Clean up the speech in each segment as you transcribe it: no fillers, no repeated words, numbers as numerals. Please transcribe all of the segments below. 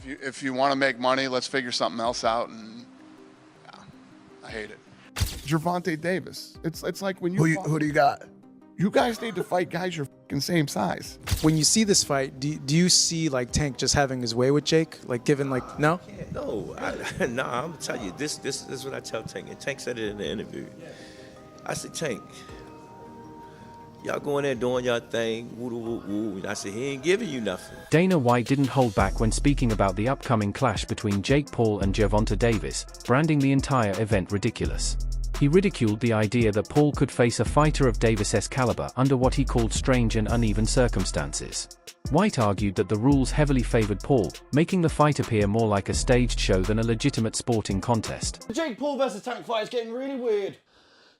If you want to make money, let's figure something else out. And yeah, I hate it. Gervonta Davis. It's like when you Who do you got? You guys need to fight guys your fucking same size. When you see this fight, do you see like Tank just having his way with Jake? Like given like no? No, I'm gonna tell you this is what I tell Tank, and Tank said it in the interview. I said, Tank, y'all going there doing y'all thing, woo woo woo. And I said, he ain't giving you nothing. Dana White didn't hold back when speaking about the upcoming clash between Jake Paul and Gervonta Davis, branding the entire event ridiculous. He ridiculed the idea that Paul could face a fighter of Davis's caliber under what he called strange and uneven circumstances. White argued that the rules heavily favored Paul, making the fight appear more like a staged show than a legitimate sporting contest. The Jake Paul versus Tank fight is getting really weird.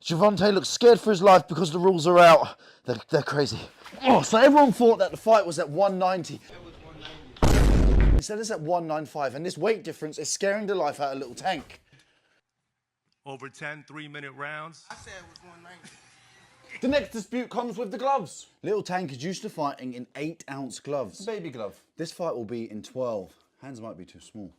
Gervonta looks scared for his life because the rules are out. They're crazy. Oh, so everyone thought that the fight was at 190. He said it's at 195, and this weight difference is scaring the life out of little Tank. Over 10 3-minute rounds. I said it was 190. The next dispute comes with the gloves. Little Tank is used to fighting in 8-ounce gloves. Baby glove. This fight will be in 12. Hands might be too small.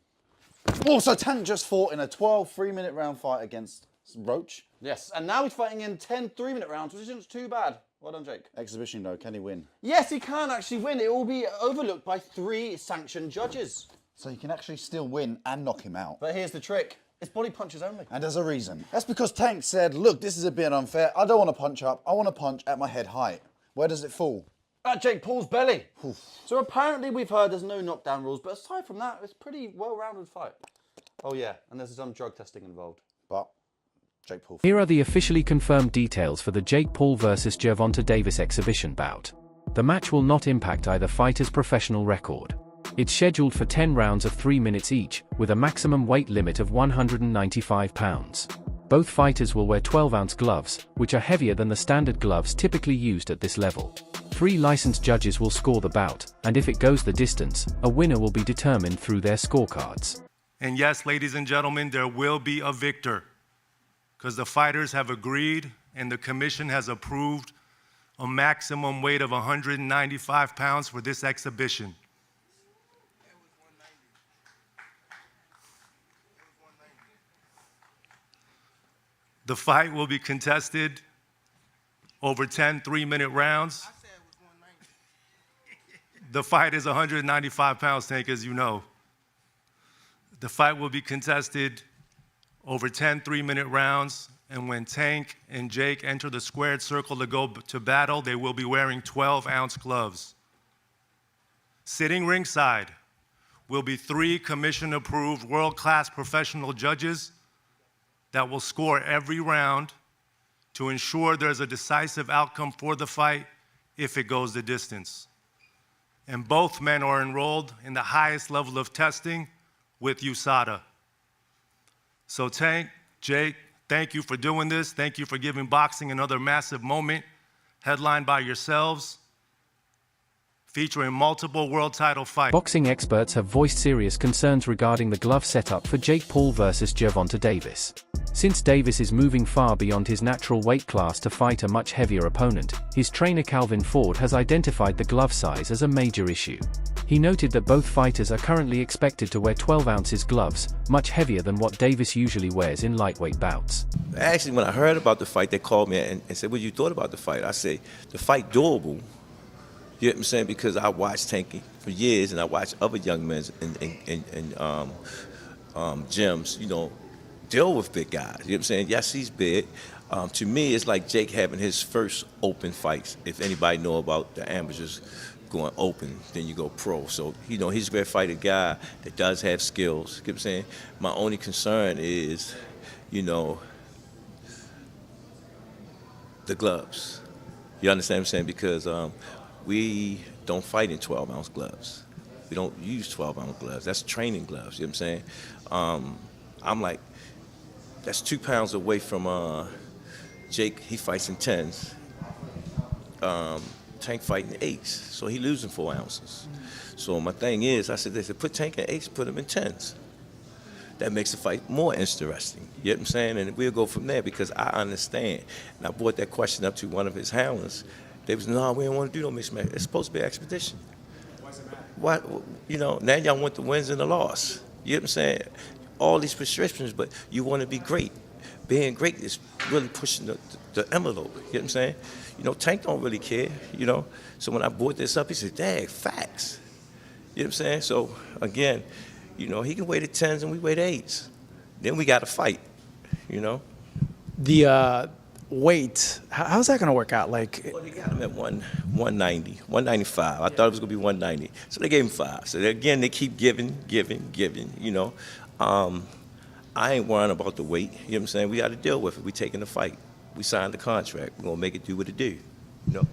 Oh, so Tank just fought in a 12 3-minute round fight against Roach. Yes, and now he's fighting in 10 3-minute rounds, which isn't too bad. Well done, Jake. Exhibition though, can he win? Yes, he can actually win. It will be overlooked by 3 sanctioned judges. So he can actually still win and knock him out. But here's the trick. It's body punches only. And there's a reason. That's because Tank said, look, this is a bit unfair. I don't want to punch up. I want to punch at my head height. Where does it fall? At Jake Paul's belly. Oof. So apparently we've heard there's no knockdown rules, but aside from that, it's a pretty well-rounded fight. Oh yeah, and there's some drug testing involved. But Jake Paul. Here are the officially confirmed details for the Jake Paul vs Gervonta Davis exhibition bout. The match will not impact either fighter's professional record. It's scheduled for 10 rounds of 3 minutes each, with a maximum weight limit of 195 pounds. Both fighters will wear 12-ounce gloves, which are heavier than the standard gloves typically used at this level. 3 licensed judges will score the bout, and if it goes the distance, a winner will be determined through their scorecards. And yes, ladies and gentlemen, there will be a victor, because the fighters have agreed and the commission has approved a maximum weight of 195 pounds for this exhibition. The fight will be contested over 10 3-minute rounds. The fight is 195 pounds, Tank, as you know. The fight will be contested over 10 3-minute rounds, and when Tank and Jake enter the squared circle to go to battle, they will be wearing 12-ounce gloves. Sitting ringside will be 3 commission-approved world-class professional judges that will score every round to ensure there's a decisive outcome for the fight if it goes the distance. And both men are enrolled in the highest level of testing with USADA. So Tank, Jake, thank you for doing this. Thank you for giving boxing another massive moment, headlined by yourselves, featuring multiple world title fights. Boxing experts have voiced serious concerns regarding the glove setup for Jake Paul vs Gervonta Davis. Since Davis is moving far beyond his natural weight class to fight a much heavier opponent, his trainer Calvin Ford has identified the glove size as a major issue. He noted that both fighters are currently expected to wear 12 ounces gloves, much heavier than what Davis usually wears in lightweight bouts. Actually, when I heard about the fight, they called me and said, what you thought about the fight? I said, the fight doable. You know what I'm saying? Because I watched Tanky for years, and I watched other young men in gyms, you know, deal with big guys. You know what I'm saying? Yes, he's big. To me, it's like Jake having his first open fights. If anybody know about the amateurs going open, then you go pro. So, you know, he's a very fighter guy that does have skills. You know what I'm saying? My only concern is, you know, the gloves. You understand what I'm saying? Because we don't fight in 12-ounce gloves. We don't use 12-ounce gloves. That's training gloves, you know what I'm saying? I'm like, that's 2 pounds away from Jake. He fights in 10s. Tank fighting 8s, so he losing 4 ounces. So my thing is, I said, they said, put Tank in 8s, put him in 10s. That makes the fight more interesting, you know what I'm saying? And we'll go from there, because I understand. And I brought that question up to one of his handlers. They was, no, we don't want to do no mixed match. It's supposed to be an expedition. Why does it matter? what, you know, now y'all want the wins and the loss. You know what I'm saying? All these prescriptions, but you want to be great. Being great is really pushing the envelope. You know what I'm saying? You know, Tank don't really care, you know. So when I brought this up, he said, dang, facts. You know what I'm saying? So, again, you know, he can weigh the 10s and we weigh the 8s. Then we got to fight, you know. The weight, how's that going to work out? Like, Well, they got him at 190, 195. I thought it was going to be 190. So they gave him 5. So again, they keep giving, you know. I ain't worrying about the weight. You know what I'm saying? We got to deal with it. We taking the fight. We signed the contract. We're going to make it do what it do, you know.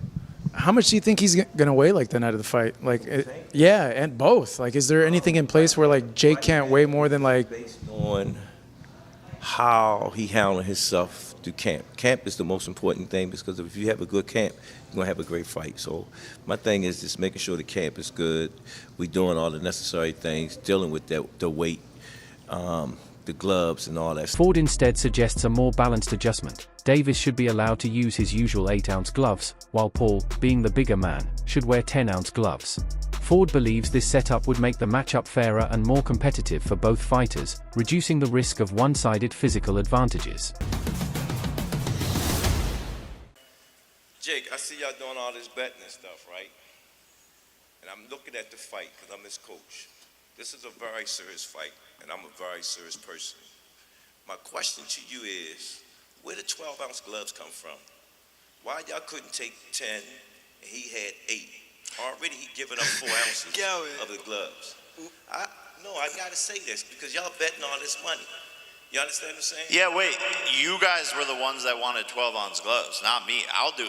how much do you think he's going to weigh like the night of the fight? Like, yeah, and both. Like, is there anything in place where like Jake can't weigh more than like? Based on how he handled himself through camp. Camp is the most important thing because if you have a good camp, you're going to have a great fight. So my thing is just making sure the camp is good. We're doing all the necessary things, dealing with the weight, the gloves and all that. Ford instead suggests a more balanced adjustment. Davis should be allowed to use his usual 8-ounce gloves, while Paul, being the bigger man, should wear 10-ounce gloves. Ford believes this setup would make the matchup fairer and more competitive for both fighters, reducing the risk of one-sided physical advantages. Jake, I see y'all doing all this betting and stuff, right? And I'm looking at the fight because I'm his coach. This is a very serious fight, and I'm a very serious person. My question to you is, where did 12-ounce gloves come from? Why y'all couldn't take 10 and he had 8? Already he given up 4 ounces of the gloves. I gotta say this because y'all betting all this money. You understand what I'm saying? Yeah, wait. You guys were the ones that wanted 12-ounce gloves, not me. I'll do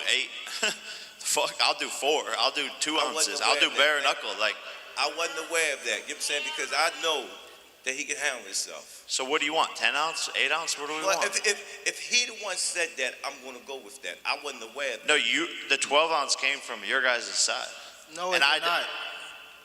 8. Fuck, I'll do 4. I'll do 2 ounces. I'll do bare knuckle. Like, I wasn't aware of that. You know what I'm saying? Because I know that he can handle himself. so what do you want? 10 ounce, 8 ounce? What do we Well, want? if he the one said that, I'm gonna go with that. I wasn't aware of that. No, the 12 ounce came from your guys' side. No, it and did not.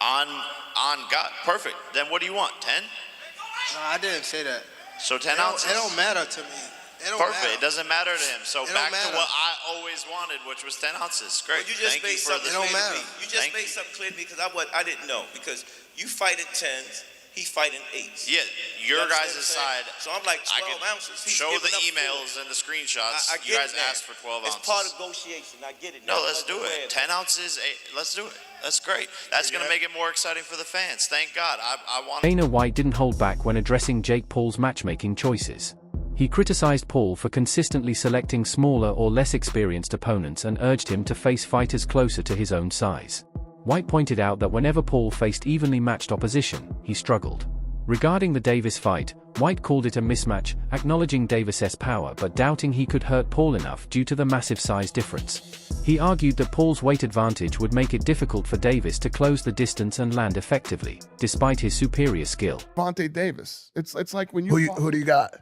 On God, perfect. Then what do you want? 10? No, I didn't say that. So 10 ounces. It don't matter to me. It don't Perfect. matter. It doesn't matter to him. So It back don't to matter. what I always wanted, which was 10 ounces. Great. Well, you just Thank you made for something the. It don't clear to matter. me. You just Thank made you. something clear to me because I didn't know because you fight at 10s, he fighting 8s. Yeah, your You understand guys' what I'm saying? side. So I'm like I 12 can ounces. He's show giving the up emails 4. and the screenshots. I You get guys it now. asked for 12 ounces. It's part of negotiation. I get it now. No, let's do it. 10 ounces, 8. Let's do it. That's great. That's going to make it more exciting for the fans. Thank God. I want. Dana White didn't hold back when addressing Jake Paul's matchmaking choices. He criticized Paul for consistently selecting smaller or less experienced opponents and urged him to face fighters closer to his own size. White pointed out that whenever Paul faced evenly matched opposition, he struggled. Regarding the Davis fight, White called it a mismatch, acknowledging Davis's power but doubting he could hurt Paul enough due to the massive size difference. He argued that Paul's weight advantage would make it difficult for Davis to close the distance and land effectively, despite his superior skill. Gervonta Davis. It's like when you Who do you got?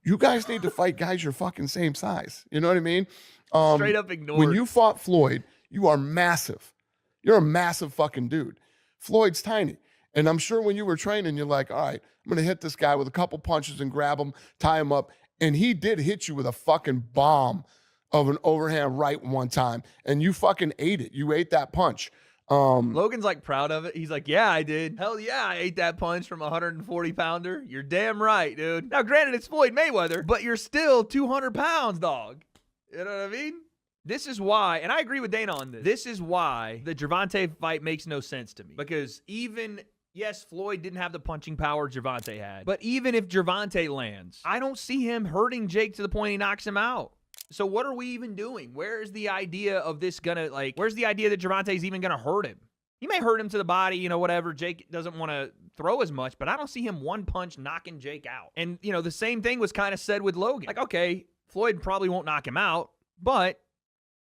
you guys need to fight guys your fucking same size. You know what I mean? Straight up ignored. When you fought Floyd, you are massive. You're a massive fucking dude. Floyd's tiny. And I'm sure when you were training, you're like, all right, I'm going to hit this guy with a couple punches and grab him, tie him up. And he did hit you with a fucking bomb of an overhand right one time. And you fucking ate it. You ate that punch. Logan's like proud of it. He's like, yeah, I did. Hell yeah, I ate that punch from a 140-pounder. You're damn right, dude. Now, granted, it's Floyd Mayweather, but you're still 200 pounds, dog. You know what I mean? This is why, and I agree with Dana on this is why the Gervonta fight makes no sense to me. Because even, yes, Floyd didn't have the punching power Gervonta had, but even if Gervonta lands, I don't see him hurting Jake to the point he knocks him out. So what are we even doing? Where is the idea of this gonna, where's the idea that Gervonta's even gonna hurt him? He may hurt him to the body, you know, whatever. Jake doesn't want to throw as much, but I don't see him one punch knocking Jake out. And, you know, the same thing was kind of said with Logan. Like, okay, Floyd probably won't knock him out, but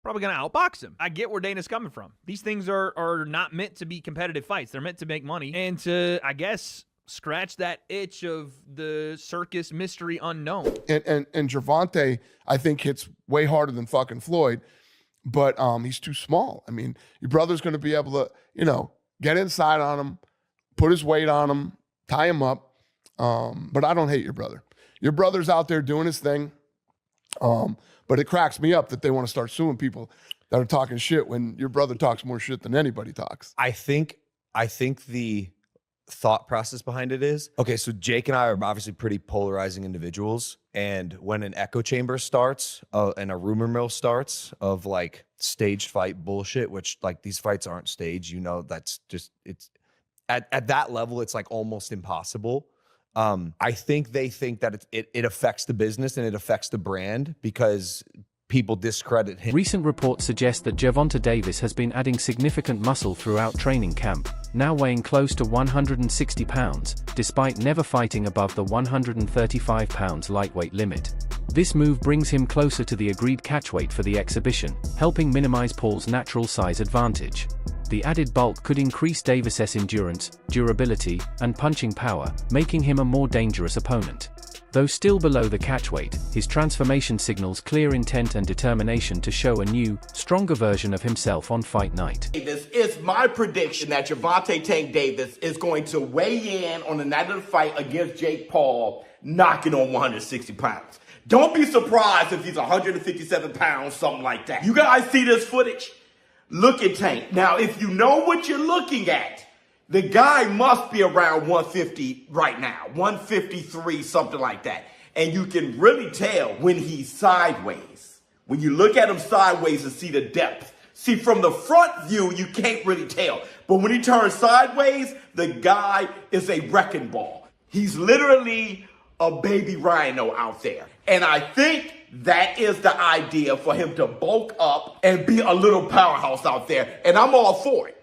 probably going to outbox him. I get where Dana's coming from. These things are not meant to be competitive fights. They're meant to make money and to, I guess, scratch that itch of the circus mystery unknown. And Gervonta, I think, hits way harder than fucking Floyd, but he's too small. I mean, your brother's going to be able to, you know, get inside on him, put his weight on him, tie him up. But I don't hate your brother. Your brother's out there doing his thing. But it cracks me up that they want to start suing people that are talking shit when your brother talks more shit than anybody talks. I think I think the thought process behind it is, okay, so Jake and I are obviously pretty polarizing individuals. And when an echo chamber starts and a rumor mill starts of like staged fight bullshit, which like these fights aren't staged, you know, that's just, it's at that level, it's like almost impossible. I think they think that it affects the business and it affects the brand because people discredit him. Recent reports suggest that Gervonta Davis has been adding significant muscle throughout training camp, now weighing close to 160 pounds, despite never fighting above the 135 pounds lightweight limit. This move brings him closer to the agreed catchweight for the exhibition, helping minimize Paul's natural size advantage. The added bulk could increase Davis's endurance, durability, and punching power, making him a more dangerous opponent. Though still below the catchweight, his transformation signals clear intent and determination to show a new, stronger version of himself on fight night. It's my prediction that Gervonta Tank Davis is going to weigh in on the night of the fight against Jake Paul, knocking on 160 pounds. Don't be surprised if he's 157 pounds, something like that. You guys see this footage? Look at Tank. Now, if you know what you're looking at, the guy must be around 150 right now, 153, something like that. And you can really tell when he's sideways. When you look at him sideways and see the depth. See, from the front view, you can't really tell. But when he turns sideways, the guy is a wrecking ball. He's literally a baby rhino out there. And I think that is the idea for him to bulk up and be a little powerhouse out there. And I'm all for it.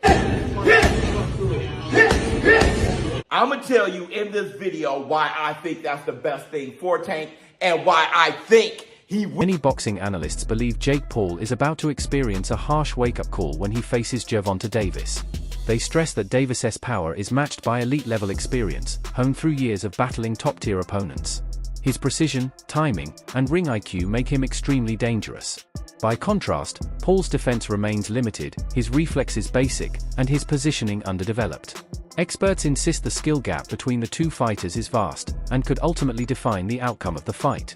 I'm going to tell you in this video why I think that's the best thing for Tank and why I think he will. Many boxing analysts believe Jake Paul is about to experience a harsh wake-up call when he faces Gervonta Davis. They stress that Davis's power is matched by elite-level experience, honed through years of battling top-tier opponents. His precision, timing, and ring IQ make him extremely dangerous. By contrast, Paul's defense remains limited, his reflexes basic, and his positioning underdeveloped. Experts insist the skill gap between the two fighters is vast, and could ultimately define the outcome of the fight.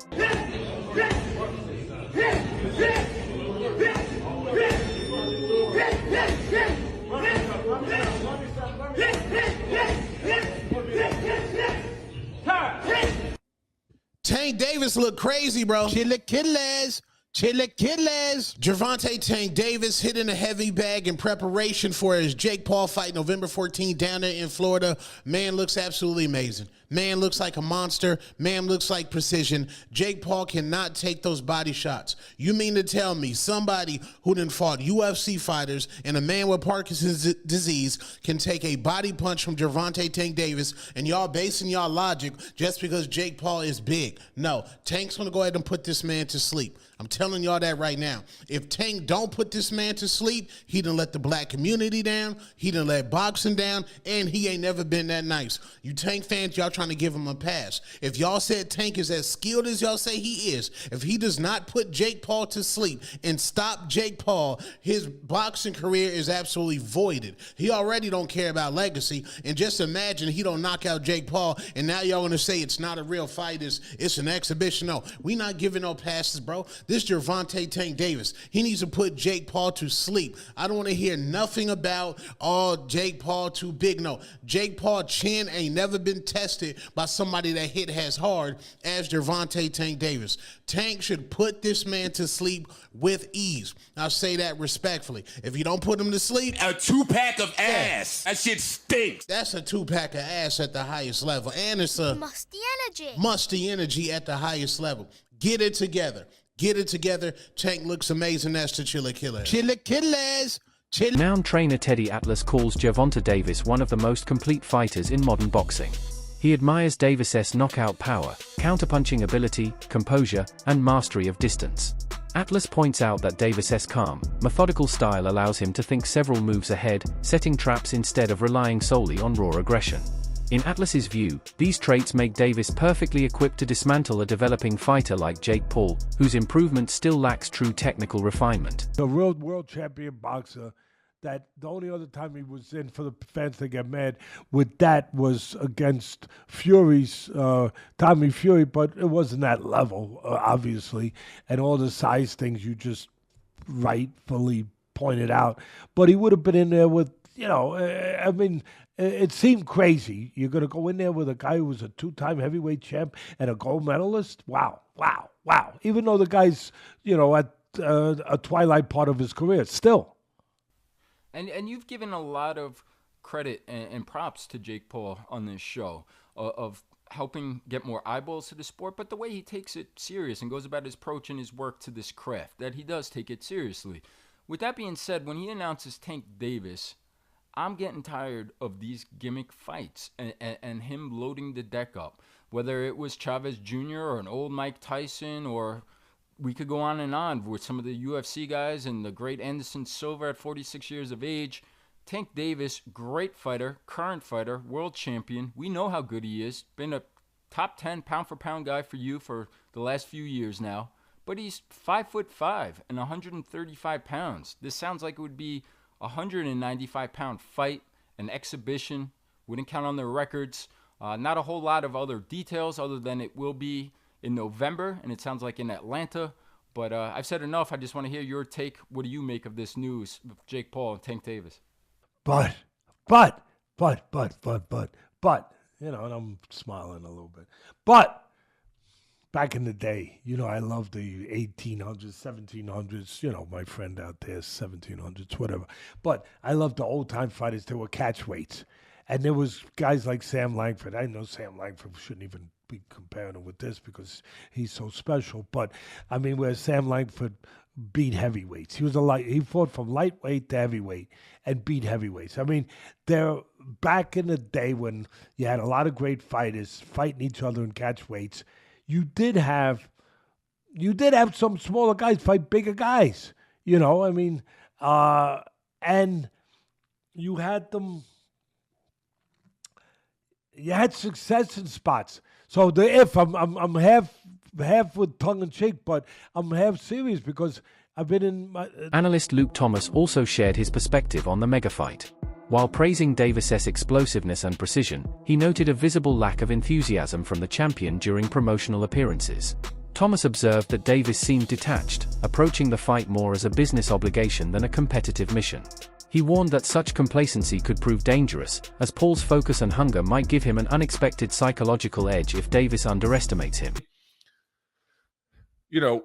Tank Davis looked crazy, bro. Chilaquiles. Gervonta Tank Davis hitting a heavy bag in preparation for his Jake Paul fight November 14th down there in Florida. Man looks absolutely amazing. Man looks like a monster. Man looks like precision. Jake Paul cannot take those body shots. You mean to tell me somebody who done fought UFC fighters and a man with Parkinson's disease can take a body punch from Gervonta Tank Davis and y'all basing y'all logic just because Jake Paul is big? No, Tank's going to go ahead and put this man to sleep. I'm telling y'all that right now. If Tank don't put this man to sleep, he done let the black community down, he done let boxing down, and he ain't never been that nice. You Tank fans, y'all trying to give him a pass. If y'all said Tank is as skilled as y'all say he is, if he does not put Jake Paul to sleep and stop Jake Paul, his boxing career is absolutely voided. He already don't care about legacy, and just imagine he don't knock out Jake Paul, and now y'all want to say it's not a real fight, it's an exhibition. No, we not giving no passes, bro. This Gervonta Tank Davis, he needs to put Jake Paul to sleep. I don't want to hear nothing about, oh, Jake Paul too big. No, Jake Paul chin ain't never been tested by somebody that hit as hard as Gervonta Tank Davis. Tank should put this man to sleep with ease. I'll say that respectfully. If you don't put him to sleep, a 2-pack of ass. That shit stinks. That's a 2-pack of ass at the highest level. And it's a musty energy at the highest level. Get it together. Get it together. Tank looks amazing. That's the Chilaquiles. Renowned trainer Teddy Atlas calls Gervonta Davis one of the most complete fighters in modern boxing. He admires Davis's knockout power, counterpunching ability, composure, and mastery of distance. Atlas points out that Davis's calm, methodical style allows him to think several moves ahead, setting traps instead of relying solely on raw aggression. In Atlas's view, these traits make Davis perfectly equipped to dismantle a developing fighter like Jake Paul, whose improvement still lacks true technical refinement. The real world champion boxer, that the only other time he was in for the fans to get mad with that was against Fury's, Tommy Fury, but it wasn't that level, obviously, and all the size things you just rightfully pointed out. But he would have been in there with you know, I mean, it seemed crazy. You're going to go in there with a guy who was a 2-time heavyweight champ and a gold medalist? Wow, wow, wow. Even though the guy's, you know, at a twilight part of his career, still. And you've given a lot of credit and props to Jake Paul on this show of helping get more eyeballs to the sport, but the way he takes it serious and goes about his approach and his work to this craft, that he does take it seriously. With that being said, when he announces Tank Davis, I'm getting tired of these gimmick fights and him loading the deck up. Whether it was Chavez Jr. or an old Mike Tyson, or we could go on and on with some of the UFC guys and the great Anderson Silva at 46 years of age. Tank Davis, great fighter, current fighter, world champion. We know how good he is. Been a top 10 pound-for-pound guy for you for the last few years now. But he's 5'5" and 135 pounds. This sounds like it would be a 195-pound fight, an exhibition. Wouldn't count on their records. Not a whole lot of other details other than it will be in November, and it sounds like in Atlanta. But I've said enough. I just want to hear your take. What do you make of this news with Jake Paul and Tank Davis? But, you know, and I'm smiling a little bit. But back in the day, you know, I love the 1800s, 1700s, you know, my friend out there, 1700s, whatever. But I love the old-time fighters. They were catchweights. And there was guys like Sam Langford. I know Sam Langford shouldn't even be comparing him with this because he's so special. But, I mean, where Sam Langford beat heavyweights. He fought from lightweight to heavyweight and beat heavyweights. I mean, back in the day when you had a lot of great fighters fighting each other in catchweights, you did have some smaller guys fight bigger guys. You know, I mean, and you had them. You had success in spots. So I'm half with tongue in cheek, but I'm half serious because I've been in my... Analyst Luke Thomas also shared his perspective on the mega fight. While praising Davis's explosiveness and precision, he noted a visible lack of enthusiasm from the champion during promotional appearances. Thomas observed that Davis seemed detached, approaching the fight more as a business obligation than a competitive mission. He warned that such complacency could prove dangerous, as Paul's focus and hunger might give him an unexpected psychological edge if Davis underestimates him. You know,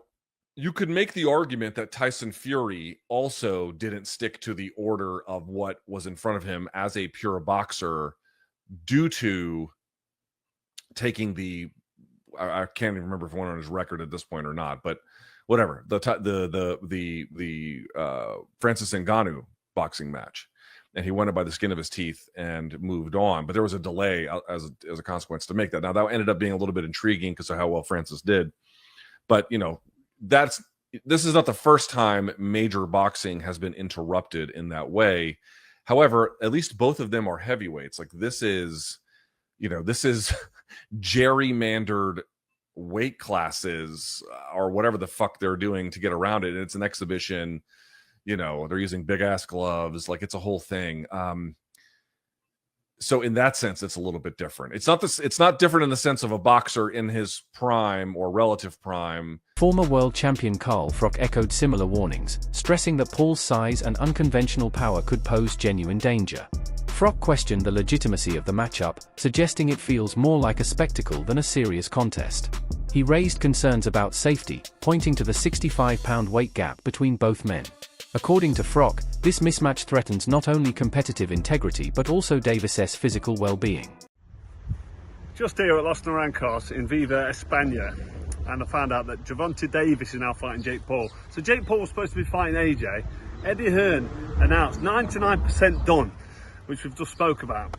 you could make the argument that Tyson Fury also didn't stick to the order of what was in front of him as a pure boxer due to taking I can't even remember if one on his record at this point or not, but whatever, the Francis Ngannou boxing match, and he went it by the skin of his teeth and moved on. But there was a delay as a consequence to make that. Now that ended up being a little bit intriguing because of how well Francis did. But you know, this is not the first time major boxing has been interrupted in that way. However, at least both of them are heavyweights. Like this is gerrymandered weight classes or whatever the fuck they're doing to get around it. And it's an exhibition. You know, they're using big ass gloves. Like it's a whole thing. So in that sense, it's a little bit different. It's not different in the sense of a boxer in his prime or relative prime. Former world champion Carl Froch echoed similar warnings, stressing that Paul's size and unconventional power could pose genuine danger. Froch questioned the legitimacy of the matchup, suggesting it feels more like a spectacle than a serious contest. He raised concerns about safety, pointing to the 65-pound weight gap between both men. According to Froch, this mismatch threatens not only competitive integrity but also Davis's physical well-being. Just here at Los Naranjos in Viva, España, and I found out that Gervonta Davis is now fighting Jake Paul. So Jake Paul was supposed to be fighting AJ. Eddie Hearn announced 99% done, which we've just spoke about.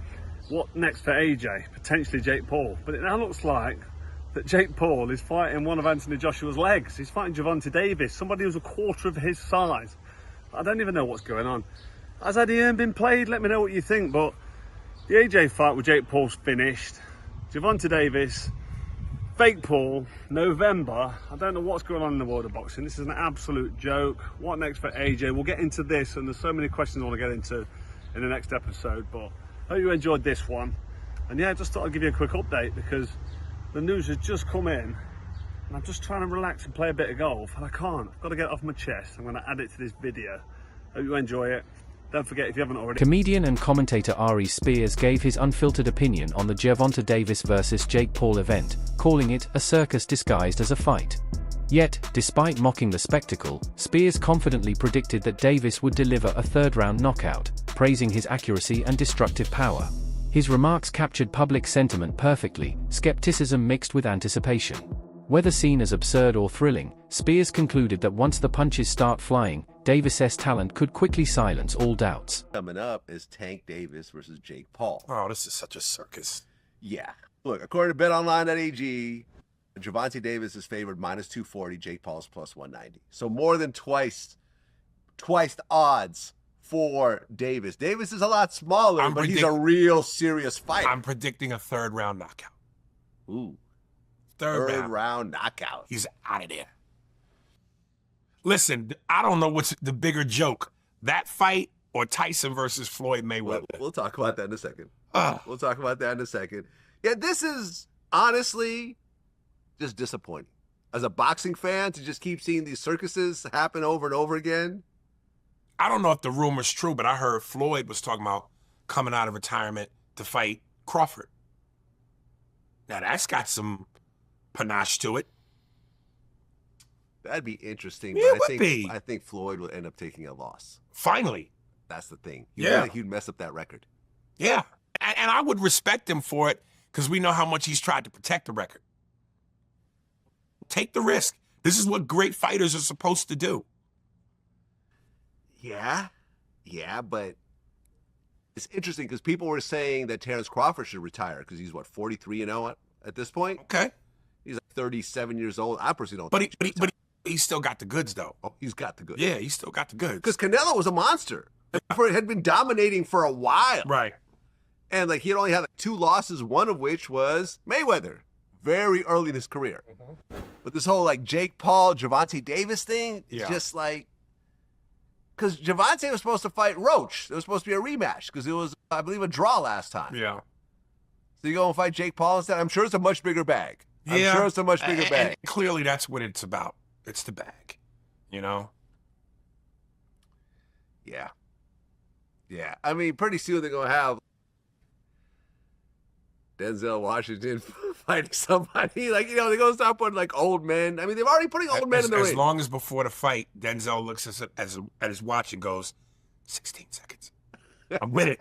What next for AJ? Potentially Jake Paul. But it now looks like that Jake Paul is fighting one of Anthony Joshua's legs. He's fighting Gervonta Davis, somebody who's a quarter of his size. I don't even know what's going on. Has Eddie Hearn been played? Let me know what you think. But the AJ fight with Jake Paul's finished. Gervonta Davis, fake Paul, November. I don't know what's going on in the world of boxing. This is an absolute joke. What next for AJ? We'll get into this, and there's so many questions I want to get into in the next episode. But I hope you enjoyed this one. And yeah, I just thought I'd give you a quick update because the news has just come in. And I'm just trying to relax and play a bit of golf, and I can't. I've got to get it off my chest. I'm going to add it to this video. Hope you enjoy it. Don't forget, if you haven't already. Comedian and commentator Ari Spears gave his unfiltered opinion on the Gervonta Davis vs. Jake Paul event, calling it a circus disguised as a fight. Yet, despite mocking the spectacle, Spears confidently predicted that Davis would deliver a third-round knockout, praising his accuracy and destructive power. His remarks captured public sentiment perfectly, skepticism mixed with anticipation. Whether seen as absurd or thrilling, Spears concluded that once the punches start flying, Davis's talent could quickly silence all doubts. Coming up is Tank Davis versus Jake Paul. Oh, this is such a circus. Yeah. Look, according to BetOnline.ag, Gervonta Davis is favored -240, Jake Paul's +190. So more than twice the odds for Davis. Davis is a lot smaller, but he's a real serious fighter. I'm predicting a third-round knockout. Ooh. Third round knockout. He's out of there. Listen, I don't know what's the bigger joke, that fight or Tyson versus Floyd Mayweather. We'll talk about that in a second. We'll talk about that in a second. Yeah, this is honestly just disappointing. As a boxing fan, to just keep seeing these circuses happen over and over again. I don't know if the rumor's true, but I heard Floyd was talking about coming out of retirement to fight Crawford. Now that's got some panache to it. That'd be interesting. Yeah, but it would be. I think Floyd will end up taking a loss. Finally. That's the thing. He'd mess up that record. Yeah. And I would respect him for it because we know how much he's tried to protect the record. Take the risk. This is what great fighters are supposed to do. Yeah, but it's interesting because people were saying that Terrence Crawford should retire because he's, 43-0 at this point? Okay. He's like 37 years old. I personally don't But he's still got the goods, though. Oh, he's got the goods. Yeah, he's still got the goods. Because Canelo was a monster. Crawford had been dominating for a while. Right. And he had only had 2 losses, one of which was Mayweather, very early in his career. But this whole Jake Paul, Gervonta Davis thing, is just because Gervonta was supposed to fight Roach. There was supposed to be a rematch because it was, I believe, a draw last time. Yeah. So you go and fight Jake Paul instead? I'm sure it's a much bigger bag. Yeah. I'm sure it's a much bigger bag. And clearly that's what it's about. It's the bag, you know? Yeah. Yeah. I mean, pretty soon they're going to have Denzel Washington fighting somebody. They're going to start putting old men. I mean, they've already putting old men in the ring. As long as before the fight, Denzel looks at his watch and goes, 16 seconds. I'm with it.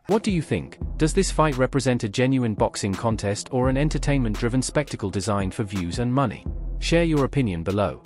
What do you think? Does this fight represent a genuine boxing contest or an entertainment-driven spectacle designed for views and money? Share your opinion below.